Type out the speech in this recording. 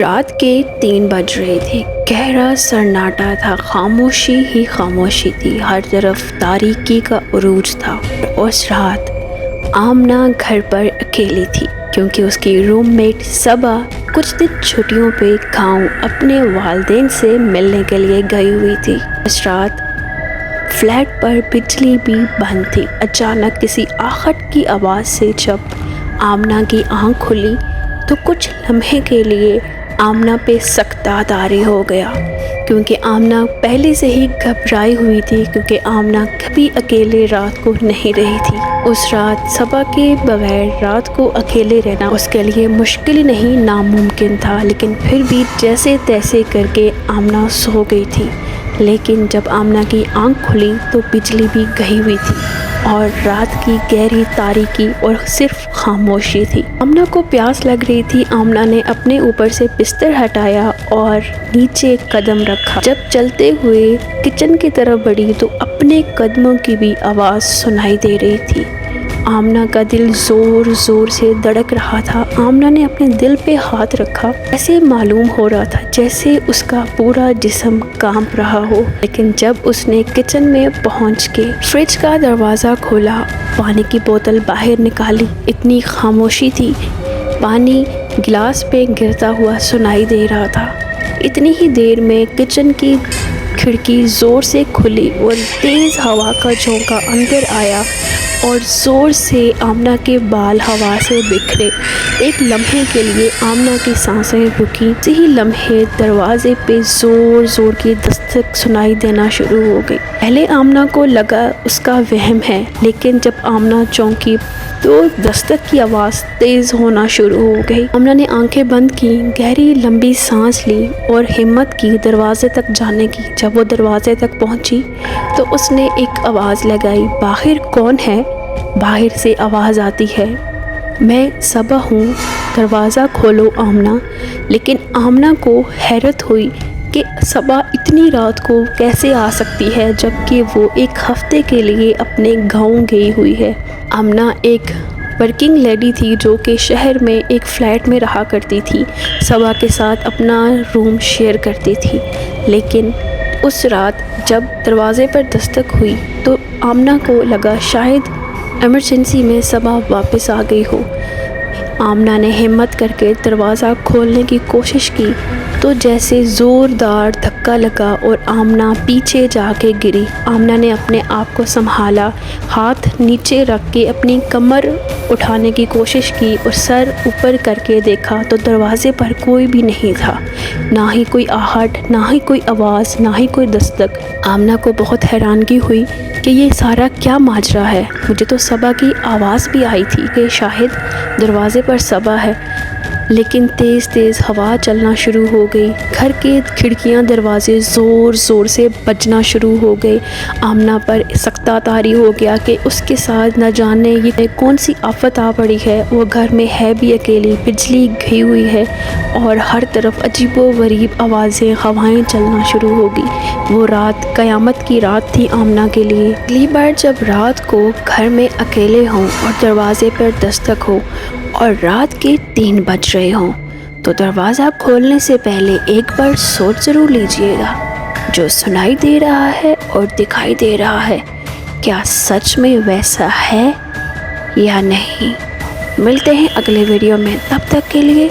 رات کے 3 بج رہے تھے۔ گہرا سناٹا تھا، خاموشی ہی خاموشی تھی، ہر طرف تاریکی کا عروج تھا۔ اس رات آمنہ گھر پر اکیلی تھی کیونکہ اس کی روم میٹ صبا کچھ دن چھٹیوں پہ گاؤں اپنے والدین سے ملنے کے لیے گئی ہوئی تھی۔ اس رات فلیٹ پر بجلی بھی بند تھی۔ اچانک کسی آہٹ کی آواز سے جب آمنہ کی آنکھ کھلی تو کچھ لمحے کے لیے آمنہ پہ سکتہ طاری ہو گیا، کیونکہ آمنہ پہلے سے ہی گھبرائی ہوئی تھی، کیونکہ آمنہ کبھی اکیلے رات کو نہیں رہی تھی۔ اس رات صبا کے بغیر رات کو اکیلے رہنا اس کے لیے مشکل ہی نہیں، ناممکن تھا، لیکن پھر بھی جیسے تیسے کر کے آمنہ سو گئی تھی۔ لیکن جب آمنہ کی آنکھ کھلی تو بجلی بھی گئی ہوئی تھی اور رات کی گہری تاریکی اور صرف خاموشی تھی۔ آمنہ کو پیاس لگ رہی تھی۔ آمنہ نے اپنے اوپر سے بستر ہٹایا اور نیچے قدم رکھا۔ جب چلتے ہوئے کچن کی طرف بڑھی تو اپنے قدموں کی بھی آواز سنائی دے رہی تھی۔ آمنہ کا دل زور زور سے دھڑک رہا تھا۔ آمنہ نے اپنے دل پہ ہاتھ رکھا، ایسے معلوم ہو رہا تھا جیسے اس کا پورا جسم کانپ رہا ہو۔ لیکن جب اس نے کچن میں پہنچ کے فریج کا دروازہ کھولا، پانی کی بوتل باہر نکالی، اتنی خاموشی تھی، پانی گلاس پہ گرتا ہوا سنائی دے رہا تھا۔ اتنی ہی دیر میں کچن کی کھڑکی زور سے کھلی اور تیز ہوا کا جھونکا اندر آیا اور زور سے آمنہ کے بال ہوا سے بکھرے۔ ایک لمحے کے لیے آمنہ کی سانسیں رکی۔ اسی ہی لمحے دروازے پہ زور زور کی دستک سنائی دینا شروع ہو گئی۔ پہلے آمنہ کو لگا اس کا وہم ہے، لیکن جب آمنہ چونکی تو دستک کی آواز تیز ہونا شروع ہو گئی۔ آمنہ نے آنکھیں بند کی، گہری لمبی سانس لی اور ہمت کی دروازے تک جانے کی۔ جب وہ دروازے تک پہنچی تو اس نے ایک آواز لگائی، باہر کون ہے؟ باہر سے آواز آتی ہے، میں صبا ہوں، دروازہ کھولو آمنہ۔ لیکن آمنہ کو حیرت ہوئی کہ صبا اتنی رات کو کیسے آ سکتی ہے جبکہ وہ ایک ہفتے کے لیے اپنے گاؤں گئی ہوئی ہے۔ آمنہ ایک ورکنگ لیڈی تھی جو کہ شہر میں ایک فلیٹ میں رہا کرتی تھی، صبا کے ساتھ اپنا روم شیئر کرتی تھی۔ لیکن اس رات جب دروازے پر دستک ہوئی تو آمنہ کو لگا شاید ایمرجنسی میں صبا واپس آ گئی ہو۔ آمنہ نے ہمت کر کے دروازہ کھولنے کی کوشش کی تو جیسے زوردار دھکا لگا اور آمنہ پیچھے جا کے گری۔ آمنہ نے اپنے آپ کو سنبھالا، ہاتھ نیچے رکھ کے اپنی کمر اٹھانے کی کوشش کی اور سر اوپر کر کے دیکھا تو دروازے پر کوئی بھی نہیں تھا، نہ ہی کوئی آہٹ، نہ ہی کوئی آواز، نہ ہی کوئی دستک۔ آمنہ کو بہت حیرانگی ہوئی کہ یہ سارا کیا ماجرا ہے، مجھے تو صبا کی آواز بھی آئی تھی کہ شاید دروازے پر صبا ہے۔ لیکن تیز تیز ہوا چلنا شروع ہو گئی، گھر کے کھڑکیاں دروازے زور زور سے بجنا شروع ہو گئے۔ آمنہ پر سکتہ طاری ہو گیا کہ اس کے ساتھ نہ جانے یہ کون سی آفت آ پڑی ہے۔ وہ گھر میں ہے بھی اکیلی، بجلی گئی ہوئی ہے اور ہر طرف عجیب و غریب آوازیں، ہوائیں چلنا شروع ہو گئی۔ وہ رات قیامت کی رات تھی آمنہ کے لیے۔ اگلی بار جب رات کو گھر میں اکیلے ہوں اور دروازے پر دستک ہو اور رات کے 3 بج رہے ہوں تو دروازہ کھولنے سے پہلے ایک بار سوچ ضرور لیجئے گا، جو سنائی دے رہا ہے اور دکھائی دے رہا ہے کیا سچ میں ویسا ہے یا نہیں۔ ملتے ہیں اگلے ویڈیو میں، تب تک کے لیے